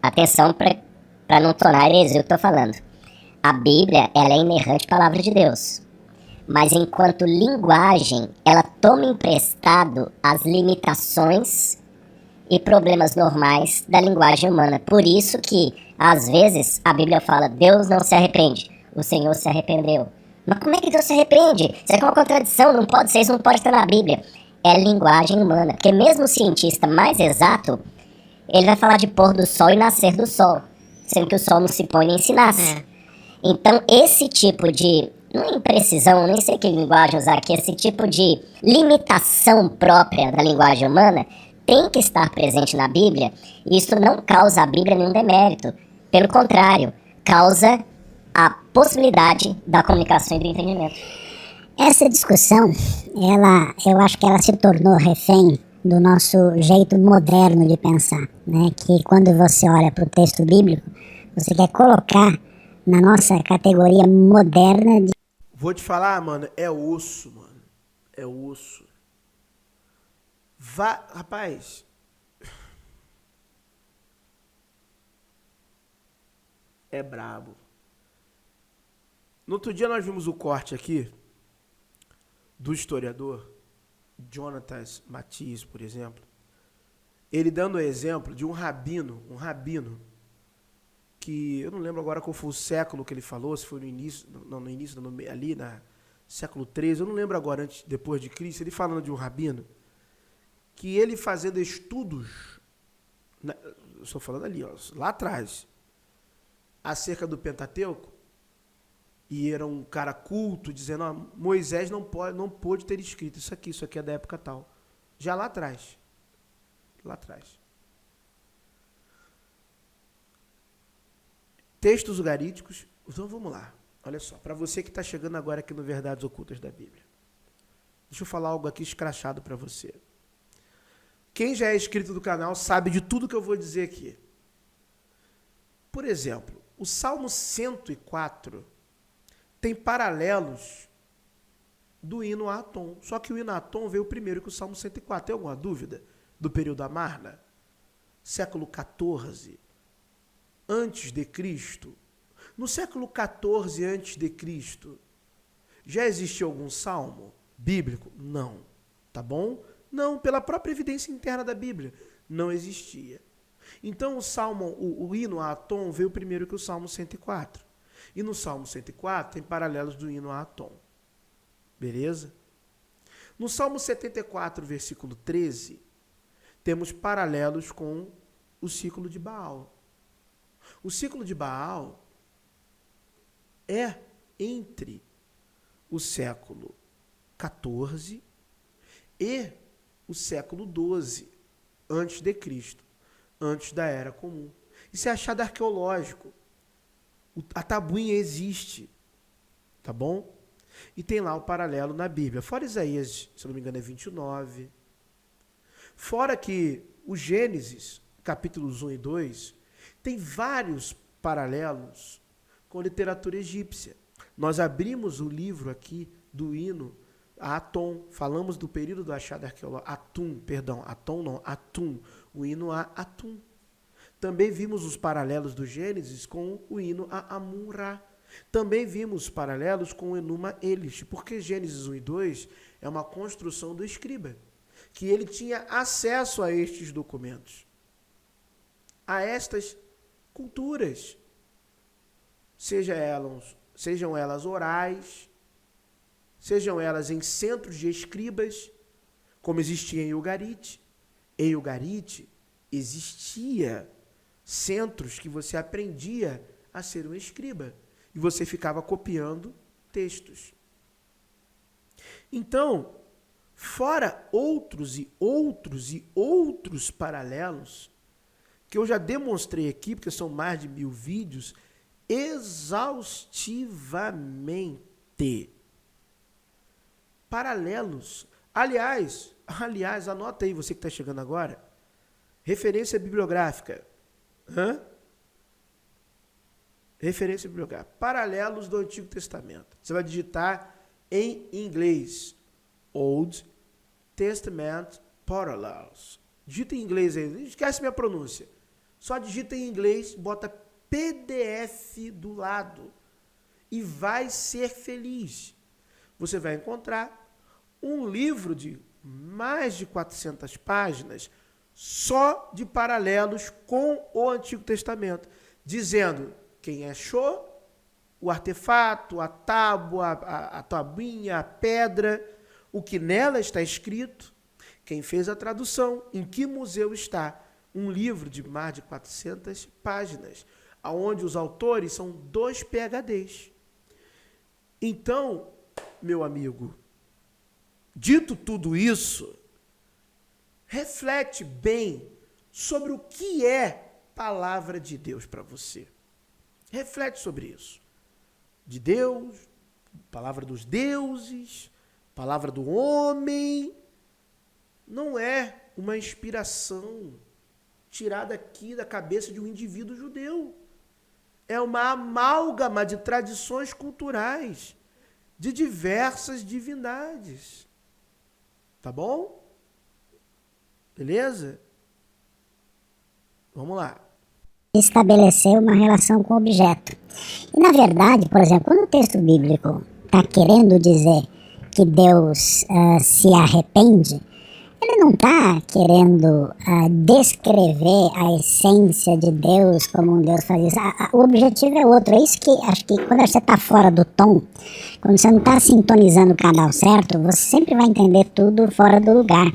atenção para não tornar heresia o que eu tô falando. A Bíblia, ela é inerrante palavra de Deus. Mas enquanto linguagem, ela toma emprestado as limitações e problemas normais da linguagem humana. Por isso que, às vezes, a Bíblia fala, Deus não se arrepende, o Senhor se arrependeu. Mas como é que Deus se arrepende? Isso é uma contradição, não pode ser, isso não pode estar na Bíblia. É linguagem humana, porque mesmo o cientista mais exato, ele vai falar de pôr do sol e nascer do sol, sendo que o sol não se põe nem se nasce. Então, esse tipo de, não é imprecisão, nem sei que linguagem usar aqui, esse tipo de limitação própria da linguagem humana tem que estar presente na Bíblia, e isso não causa à Bíblia nenhum demérito. Pelo contrário, causa a possibilidade da comunicação e do entendimento. Essa discussão, eu acho que ela se tornou refém do nosso jeito moderno de pensar, né? Que quando você olha para o texto bíblico, você quer colocar na nossa categoria moderna de... Vou te falar, mano, é osso, mano. É osso. Rapaz, é brabo. No outro dia nós vimos o corte aqui do historiador Jonathan Matias, por exemplo, ele dando o exemplo de um rabino que eu não lembro agora qual foi o século que ele falou, se foi no início, ali na século XIII, eu não lembro agora, depois de Cristo, ele falando de um rabino, que ele fazendo estudos, eu estou falando ali, ó, lá atrás, acerca do Pentateuco, e era um cara culto, dizendo, ó, Moisés não pôde ter escrito isso aqui é da época tal. Já lá atrás. Lá atrás. Textos ugaríticos. Então vamos lá. Olha só, para você que está chegando agora aqui no Verdades Ocultas da Bíblia. Deixa eu falar algo aqui escrachado para você. Quem já é inscrito do canal sabe de tudo que eu vou dizer aqui. Por exemplo, o Salmo 104 tem paralelos do hino a Atom. Só que o hino a Atom veio primeiro que o Salmo 104. Tem alguma dúvida? Do período Amarna? Século XIV, antes de Cristo. No século XIV antes de Cristo, já existia algum salmo bíblico? Não. Tá bom? Não, pela própria evidência interna da Bíblia, não existia. Então o hino a Atom veio primeiro que o Salmo 104. E no Salmo 104 tem paralelos do hino a Atom. Beleza? No Salmo 74, versículo 13, temos paralelos com o ciclo de Baal. O ciclo de Baal é entre o século XIV e o século XII, antes de Cristo, antes da Era Comum. Isso é achado arqueológico. A tabuinha existe, tá bom? E tem lá o paralelo na Bíblia. Fora Isaías, se não me engano, é 29. Fora que o Gênesis, capítulos 1 e 2, tem vários paralelos com literatura egípcia. Nós abrimos o livro aqui do hino a Atum, falamos do período do achado arqueológico, Atum, o hino a Atum. Também vimos os paralelos do Gênesis com o hino a Amun-Ra. Também vimos paralelos com o Enuma Elish, porque Gênesis 1 e 2 é uma construção do escriba, que ele tinha acesso a estes documentos, a estas culturas, sejam elas orais, sejam elas em centros de escribas, como existia em Ugarit. Em Ugarit existia centros que você aprendia a ser um escriba. E você ficava copiando textos. Então, fora outros paralelos, que eu já demonstrei aqui, porque são mais de 1000 vídeos, exaustivamente. Paralelos. Aliás, anota aí, você que está chegando agora, referência bibliográfica. Referência bibliográfica. Paralelos do Antigo Testamento. Você vai digitar em inglês. Old Testament Parallels. Digita em inglês aí. Não esquece minha pronúncia. Só digita em inglês, bota PDF do lado. E vai ser feliz. Você vai encontrar um livro de mais de 400 páginas só de paralelos com o Antigo Testamento. Dizendo quem achou o artefato, a tábua, a tabuinha, a pedra, o que nela está escrito, quem fez a tradução, em que museu está. Um livro de mais de 400 páginas, onde os autores são 2 PhDs. Então, meu amigo, dito tudo isso, reflete bem sobre o que é palavra de Deus para você. Reflete sobre isso. De Deus, palavra dos deuses, palavra do homem. Não é uma inspiração tirada aqui da cabeça de um indivíduo judeu. É uma amálgama de tradições culturais, de diversas divindades. Tá bom? Beleza? Vamos lá. estabelecer uma relação com o objeto. E na verdade, por exemplo, quando o texto bíblico está querendo dizer que Deus se arrepende, ele não está querendo descrever a essência de Deus como um Deus faz isso. O objetivo é outro. É isso que acho que quando você está fora do tom, quando você não está sintonizando o canal certo, você sempre vai entender tudo fora do lugar.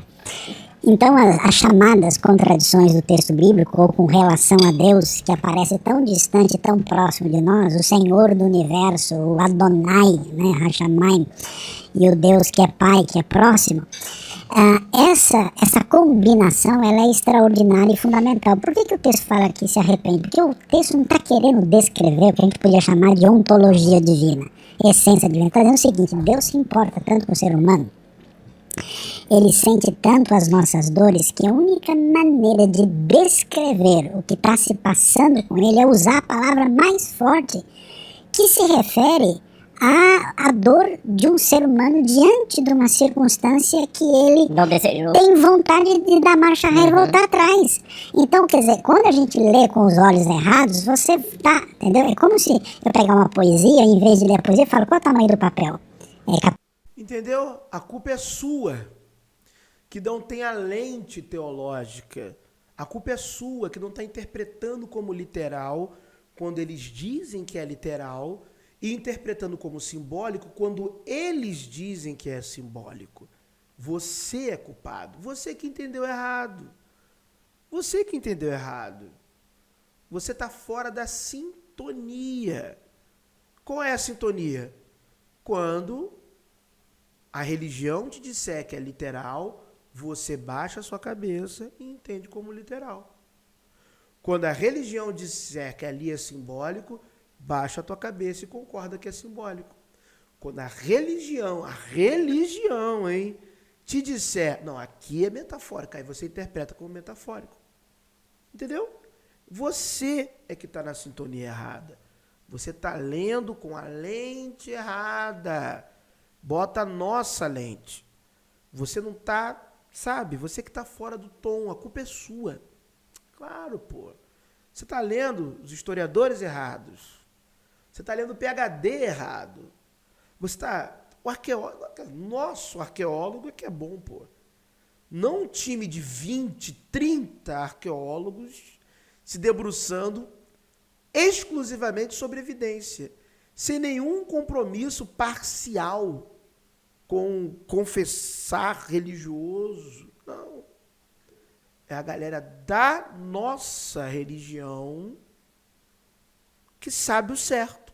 Então, as chamadas contradições do texto bíblico, ou com relação a Deus, que aparece tão distante, tão próximo de nós, o Senhor do Universo, o Adonai, né, Hashamai, e o Deus que é Pai, que é próximo, essa combinação ela é extraordinária e fundamental. Por que o texto fala que se arrepende? Porque o texto não está querendo descrever o que a gente podia chamar de ontologia divina, essência divina. Está dizendo o seguinte: Deus se importa tanto com o ser humano, ele sente tanto as nossas dores, que a única maneira de descrever o que está se passando com ele é usar a palavra mais forte, que se refere à dor de um ser humano diante de uma circunstância que ele Não desejou. tem vontade de dar marcha ré e voltar atrás. Então, quer dizer, quando a gente lê com os olhos errados, você tá, entendeu? É como se eu pegar uma poesia, em vez de ler a poesia, eu falo, qual é o tamanho do papel? Entendeu? A culpa é sua, que não tem a lente teológica. A culpa é sua, que não está interpretando como literal, quando eles dizem que é literal, e interpretando como simbólico, quando eles dizem que é simbólico. Você é culpado. Você que entendeu errado. Você que entendeu errado. Você está fora da sintonia. Qual é a sintonia? Quando a religião te disser que é literal, você baixa a sua cabeça e entende como literal. Quando a religião disser que ali é simbólico, baixa a tua cabeça e concorda que é simbólico. Quando a religião, hein, te disser, não, aqui é metafórico, aí você interpreta como metafórico. Entendeu? Você é que está na sintonia errada. Você está lendo com a lente errada. Bota a nossa lente. Você não está, sabe? Você que está fora do tom, a culpa é sua. Claro, pô. Você está lendo os historiadores errados. Você está lendo o PhD errado. Você está... O arqueólogo... Nosso arqueólogo é que é bom, pô. Não um time de 20, 30 arqueólogos se debruçando exclusivamente sobre evidência, sem nenhum compromisso parcial com confessar religioso. Não. É a galera da nossa religião que sabe o certo.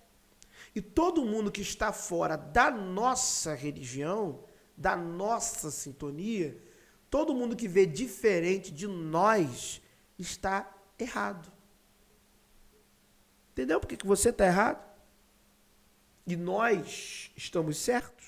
E todo mundo que está fora da nossa religião, da nossa sintonia, todo mundo que vê diferente de nós está errado. Entendeu por que você está errado? E nós estamos certos?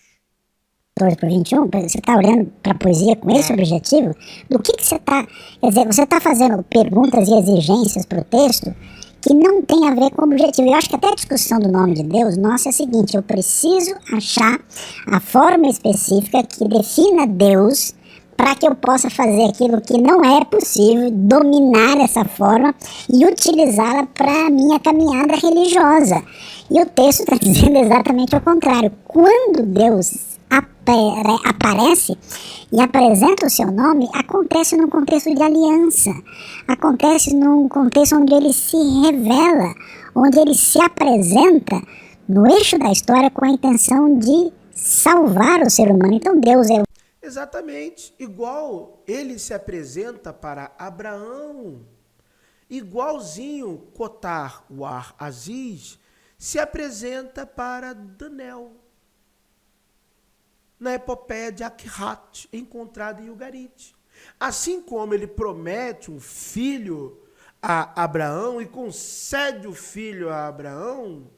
14 para 21, você está olhando para a poesia com esse objetivo? Do que você está... Quer dizer, você está fazendo perguntas e exigências para o texto que não tem a ver com o objetivo. Eu acho que até a discussão do nome de Deus, nossa, é a seguinte: eu preciso achar a forma específica que defina Deus para que eu possa fazer aquilo que não é possível, dominar essa forma e utilizá-la para a minha caminhada religiosa. E o texto está dizendo exatamente o contrário. Quando Deus aparece e apresenta o seu nome, acontece num contexto de aliança, acontece num contexto onde ele se revela, onde ele se apresenta no eixo da história com a intenção de salvar o ser humano. Então Deus é... Exatamente, igual ele se apresenta para Abraão, igualzinho Cotar War Aziz se apresenta para Daniel, na epopeia de Akhat, encontrada em Ugarit. Assim como ele promete um filho a Abraão e concede o filho a Abraão,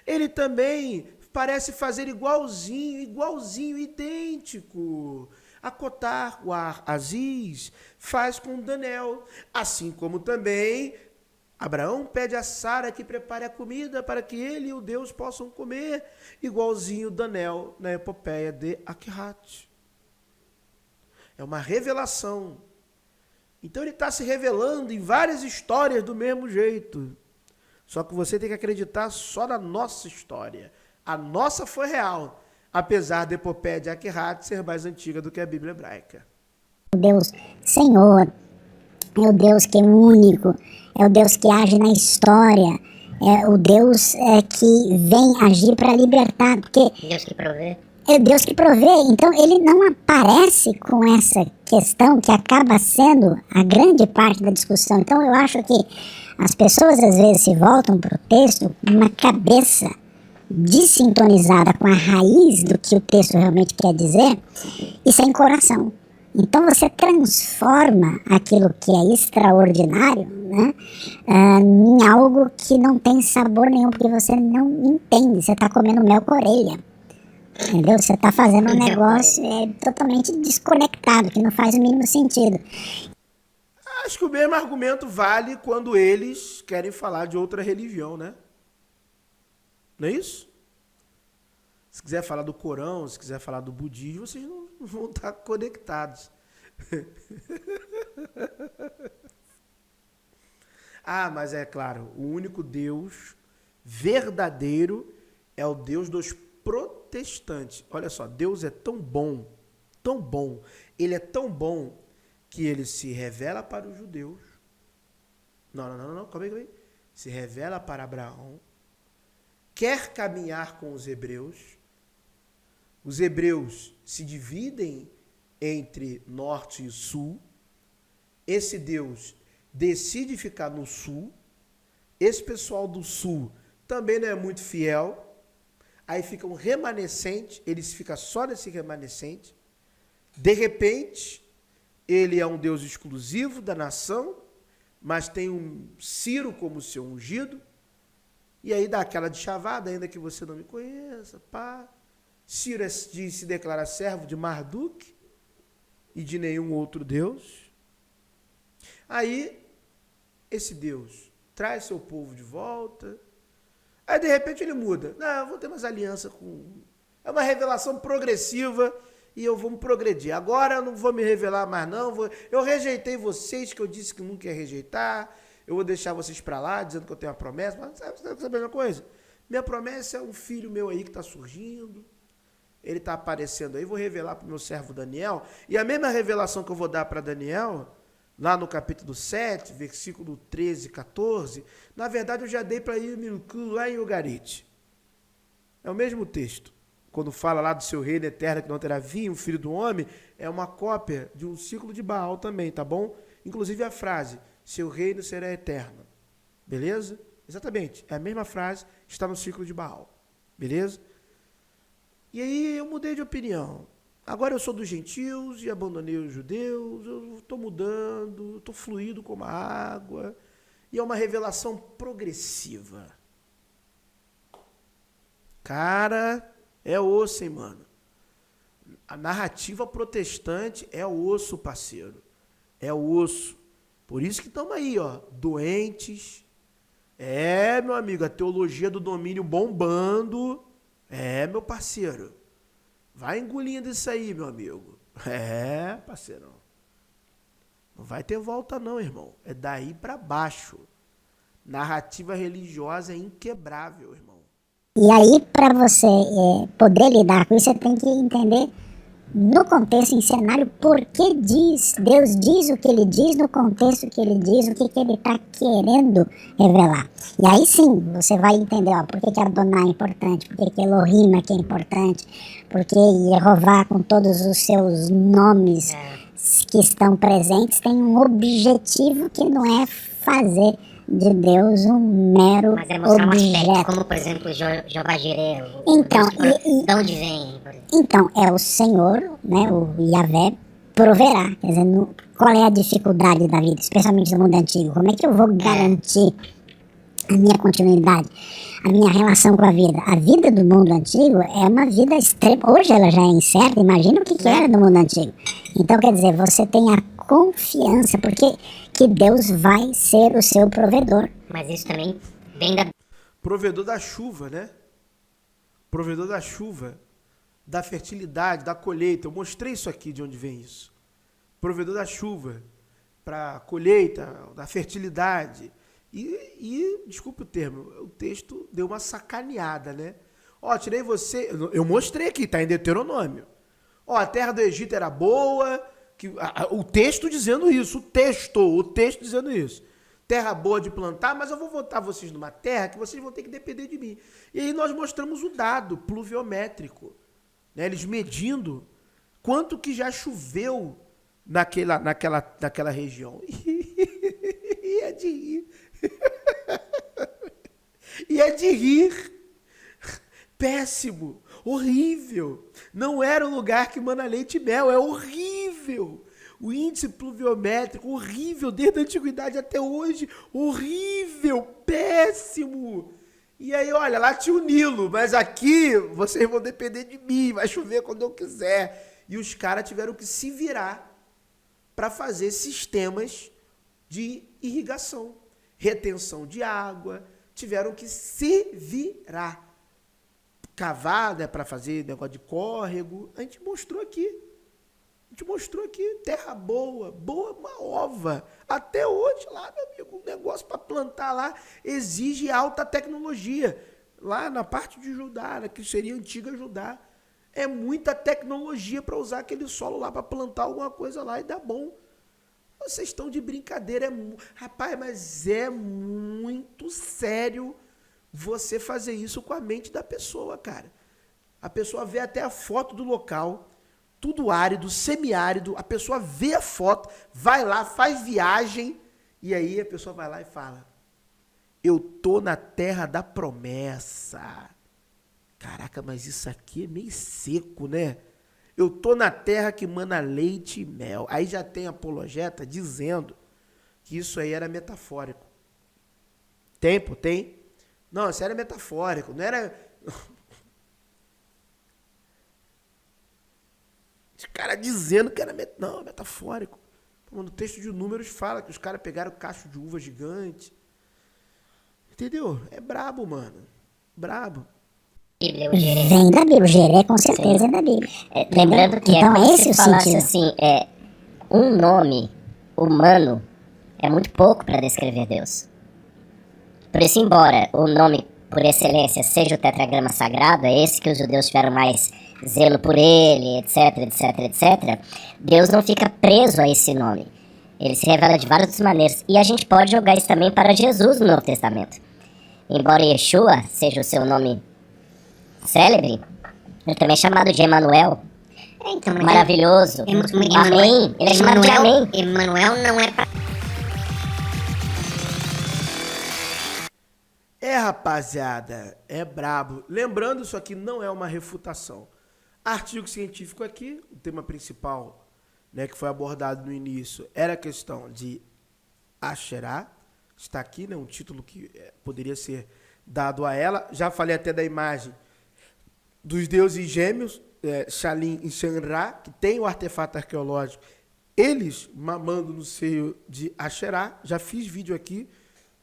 ele também parece fazer igualzinho, idêntico. A Cotar War Aziz faz com Daniel. Assim como também Abraão pede a Sara que prepare a comida para que ele e o Deus possam comer, igualzinho Daniel na epopeia de Akhat. É uma revelação. Então ele está se revelando em várias histórias do mesmo jeito. Só que você tem que acreditar só na nossa história. A nossa foi real, apesar da epopeia de Aquirat ser mais antiga do que a Bíblia hebraica. O Deus Senhor, é o Deus que é único, é o Deus que age na história, é o Deus que vem agir para libertar, porque Deus que provê. é Deus que provê, então ele não aparece com essa questão que acaba sendo a grande parte da discussão. Então eu acho que as pessoas às vezes se voltam para o texto com uma cabeça desintonizada com a raiz do que o texto realmente quer dizer e sem coração. Então você transforma aquilo que é extraordinário, né, em algo que não tem sabor nenhum, porque você não entende, você está comendo mel com orelha. Entendeu? Você está fazendo um negócio totalmente desconectado, que não faz o mínimo sentido. Acho que o mesmo argumento vale quando eles querem falar de outra religião, né? Não é isso? Se quiser falar do Corão, se quiser falar do budismo, vocês não vão estar conectados. Ah, mas é claro, o único Deus verdadeiro é o Deus dos protestantes. Olha só, Deus é tão bom, ele é tão bom que ele se revela para os judeus. Não, calma aí. Se revela para Abraão, quer caminhar com os hebreus. Os hebreus se dividem entre norte e sul. Esse Deus decide ficar no sul. Esse pessoal do sul também não é muito fiel. Aí fica um remanescente, ele fica só nesse remanescente. De repente, ele é um Deus exclusivo da nação, mas tem um Ciro como seu ungido. E aí dá aquela de chavada, ainda que você não me conheça, pá. Ciro se declara servo de Marduk e de nenhum outro Deus. Aí, esse Deus traz seu povo de volta. Aí, de repente, ele muda. Não, eu vou ter mais aliança com... É uma revelação progressiva e eu vou me progredir. Agora eu não vou me revelar mais, não. Eu rejeitei vocês, que eu disse que nunca ia rejeitar. Eu vou deixar vocês para lá, dizendo que eu tenho uma promessa. Mas sabe uma coisa? Minha promessa é um filho meu aí que está surgindo. Ele está aparecendo aí. Vou revelar para o meu servo Daniel. E a mesma revelação que eu vou dar para Daniel, lá no capítulo 7, versículo 13 e 14, na verdade eu já dei para Ilmirucu lá em Ugarit. É o mesmo texto. Quando fala lá do seu reino eterno que não terá fim, o filho do homem, é uma cópia de um ciclo de Baal também, tá bom? Inclusive a frase, seu reino será eterno. Beleza? Exatamente. É a mesma frase que está no ciclo de Baal. Beleza? E aí eu mudei de opinião. Agora eu sou dos gentios e abandonei os judeus, eu estou mudando, estou fluindo como a água. E é uma revelação progressiva. Cara, é osso, hein, mano? A narrativa protestante é osso, parceiro. É osso. Por isso que estamos aí, ó, doentes. É, meu amigo, a teologia do domínio bombando. É, meu parceiro. Vai engolindo isso aí, meu amigo. É, parceirão. Não vai ter volta não, irmão. É daí para baixo. Narrativa religiosa é inquebrável, irmão. E aí, para você poder lidar com isso, você tem que entender no contexto, em cenário, por que Deus diz o que ele diz, no contexto que ele diz, o que ele está querendo revelar. E aí sim, você vai entender, ó, por que Adonai é importante, por que Elohim aqui é importante, por que Jeová, com todos os seus nomes que estão presentes, tem um objetivo que não é fazer de Deus um mero Mas é mostrar um aspecto, objeto. como por exemplo Jeová Jireh. Então, de onde vem? Por exemplo? Então, é o Senhor, né, o Yahvé, proverá. Quer dizer, qual é a dificuldade da vida, especialmente no mundo antigo? Como é que eu vou garantir a minha continuidade, a minha relação com a vida? A vida do mundo antigo é uma vida extrema. Hoje ela já é incerta, imagina o que era no mundo antigo. Então, quer dizer, você tem a confiança, porque que Deus vai ser o seu provedor. Mas isso também vem da... Provedor da chuva, né? Provedor da chuva, da fertilidade, da colheita. Eu mostrei isso aqui, de onde vem isso. Provedor da chuva. para colheita, da fertilidade. Desculpe o termo, o texto deu uma sacaneada, né? Ó, tirei você, eu mostrei aqui, tá em Deuteronômio. Ó, a terra do Egito era boa, o texto dizendo isso, o texto dizendo isso. Terra boa de plantar, mas eu vou botar vocês numa terra que vocês vão ter que depender de mim. E aí nós mostramos o dado pluviométrico, né? Eles medindo quanto que já choveu naquela região. E é de rir. E é de rir. Péssimo, horrível. Não era um lugar que mana leite e mel, é horrível. O índice pluviométrico, horrível, desde a antiguidade até hoje, horrível, péssimo. E aí, olha, lá tinha o Nilo, mas aqui vocês vão depender de mim, vai chover quando eu quiser. E os caras tiveram que se virar para fazer sistemas de irrigação, retenção de água, tiveram que se virar. Cavar, né, para fazer negócio de córrego. A gente mostrou aqui, terra boa, uma ova. Até hoje lá, meu amigo, um negócio para plantar lá exige alta tecnologia. Lá na parte de Judá, né, que seria antiga Judá, é muita tecnologia para usar aquele solo lá para plantar alguma coisa lá e dar bom. Vocês estão de brincadeira. Rapaz, mas é muito sério você fazer isso com a mente da pessoa, cara. A pessoa vê até a foto do local, tudo árido, semiárido, a pessoa vê a foto, vai lá, faz viagem, e aí a pessoa vai lá e fala: eu tô na terra da promessa. Caraca, mas isso aqui é meio seco, né? Eu tô na terra que mana leite e mel. Aí já tem apologeta dizendo que isso aí era metafórico. Tem, pô, tem. Não, isso era metafórico, não era... Esse cara dizendo que era não, metafórico. Pô, no texto de Números fala que os caras pegaram cacho de uva gigante. Entendeu? É brabo, mano. Brabo. Bíblia, o Gerê. Vem da Bíblia, o Gerê com certeza é da Bíblia. Lembrando que então, é como esse se o falasse sentido. assim, um nome humano é muito pouco para descrever Deus. Por isso, embora o nome por excelência seja o tetragrama sagrado, é esse que os judeus tiveram mais zelo por ele, etc, etc, etc, Deus não fica preso a esse nome. Ele se revela de várias maneiras. E a gente pode jogar isso também para Jesus no Novo Testamento. Embora Yeshua seja o seu nome célebre, ele também é chamado de Emanuel. Então, mas Maravilhoso. Amém. Ele é chamado de Amém. Emanuel não é pra... Rapaziada, é brabo. Lembrando, isso aqui não é uma refutação. Artigo científico aqui, o tema principal, né, que foi abordado no início, era a questão de Asherá. Está aqui, né, um título que poderia ser dado a ela. Já falei até da imagem dos deuses gêmeos, Shalim e Shanra, que tem o artefato arqueológico, eles mamando no seio de Asherá. Já fiz vídeo aqui,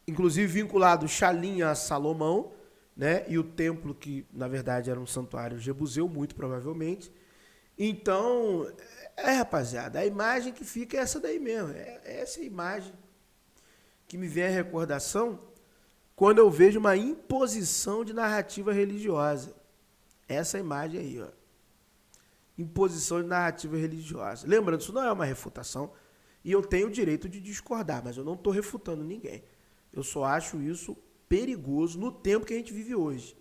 inclusive vinculado Shalim a Salomão, né? E o templo, que na verdade era um santuário jebuseu, muito provavelmente. Então, rapaziada, a imagem que fica é essa daí mesmo. É essa imagem que me vem à recordação quando eu vejo uma imposição de narrativa religiosa. Essa imagem aí, ó. Imposição de narrativa religiosa. Lembrando, isso não é uma refutação e eu tenho o direito de discordar, mas eu não estou refutando ninguém. Eu só acho isso perigoso no tempo que a gente vive hoje,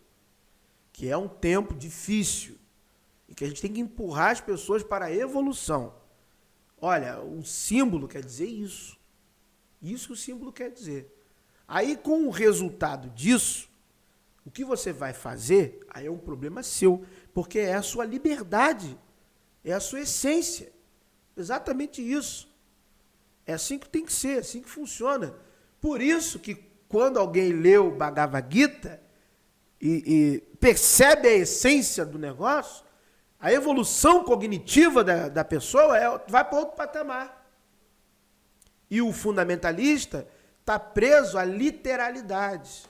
que é um tempo difícil e que a gente tem que empurrar as pessoas para a evolução. Olha, o símbolo quer dizer isso. Isso que o símbolo quer dizer. Aí, com o resultado disso, o que você vai fazer, aí é um problema seu, porque é a sua liberdade, é a sua essência. Exatamente isso. É assim que tem que ser, é assim que funciona. Por isso que quando alguém lê o Bhagavad Gita e percebe a essência do negócio, a evolução cognitiva da pessoa vai para outro patamar. E o fundamentalista está preso à literalidade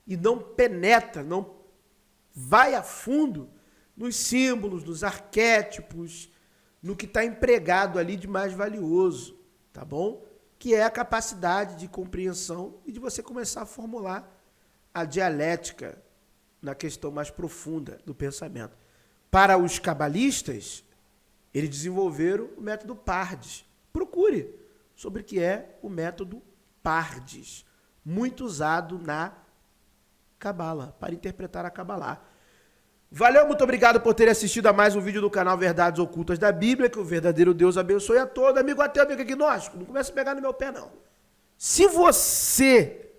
e não penetra, não vai a fundo nos símbolos, nos arquétipos, no que está empregado ali de mais valioso, tá bom? que é a capacidade de compreensão e de você começar a formular a dialética na questão mais profunda do pensamento. Para os cabalistas, eles desenvolveram o método Pardes. Procure sobre o que é o método Pardes, muito usado na Cabala, para interpretar a Cabalá. Valeu, muito obrigado por ter assistido a mais um vídeo do canal Verdades Ocultas da Bíblia, que o verdadeiro Deus abençoe a todos. Amigo ateu, amigo agnóstico, não começa a pegar no meu pé, não. Se você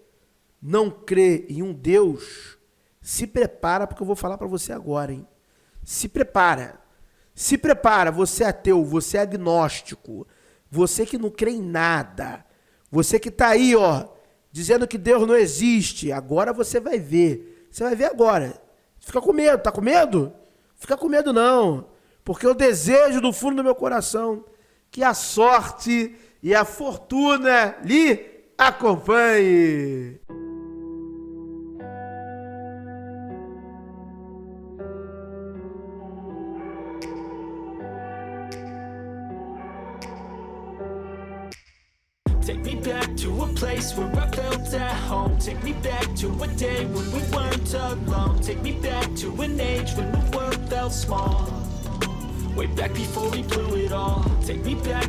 não crê em um Deus, se prepara, porque eu vou falar para você agora, hein? Se prepara. Se prepara, você é ateu, você é agnóstico, você que não crê em nada, você que tá aí, ó, dizendo que Deus não existe, agora você vai ver. Você vai ver agora. Fica com medo, tá com medo? Fica com medo não, porque eu desejo do fundo do meu coração que a sorte e a fortuna lhe acompanhe. Take me back to a place where I felt at home. Take me back to a day when we weren't alone. Take me back to an age when the world felt small. Way back before we blew it all. Take me back